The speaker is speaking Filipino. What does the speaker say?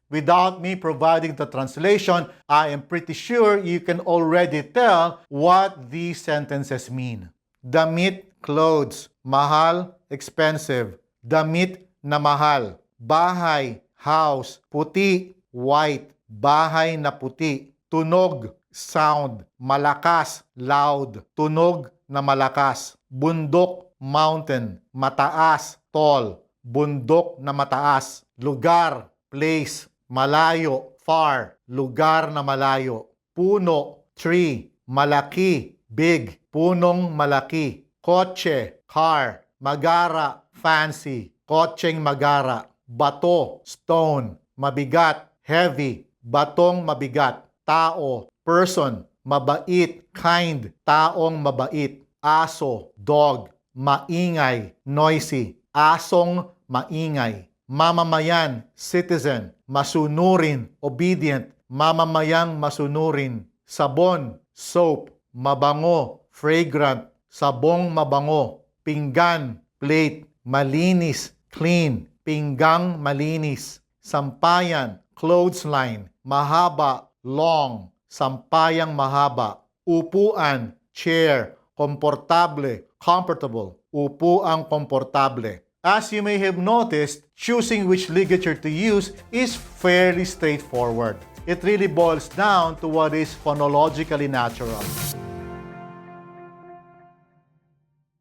Without me providing the translation, I am pretty sure you can already tell what these sentences mean. Damit, clothes. Mahal, expensive. Damit na mahal. Bahay, house. Puti, white. Bahay na puti. Tunog, sound. Malakas, loud. Tunog na malakas. Bundok, mountain. Mataas, tall. Bundok na mataas. Lugar, place. Malayo, far. Lugar na malayo. Puno, tree. Malaki, big. Punong malaki. Kotse, car. Magara, fancy. Kotseng magara. Bato, stone. Mabigat, heavy. Batong mabigat. Tao, person. Mabait, kind. Taong mabait. Aso, dog. Maingay, noisy. Asong maingay. Mamamayan, citizen. Masunurin, obedient. Mamamayang masunurin. Sabon, soap. Mabango, fragrant. Sabong mabango. Pinggan, plate. Malinis, clean. Pinggang malinis. Sampayan, clothesline. Mahaba, long. Sampayang mahaba. Upuan, chair. Komportable, comfortable. Upuang komportable. As you may have noticed, choosing which ligature to use is fairly straightforward. It really boils down to what is phonologically natural.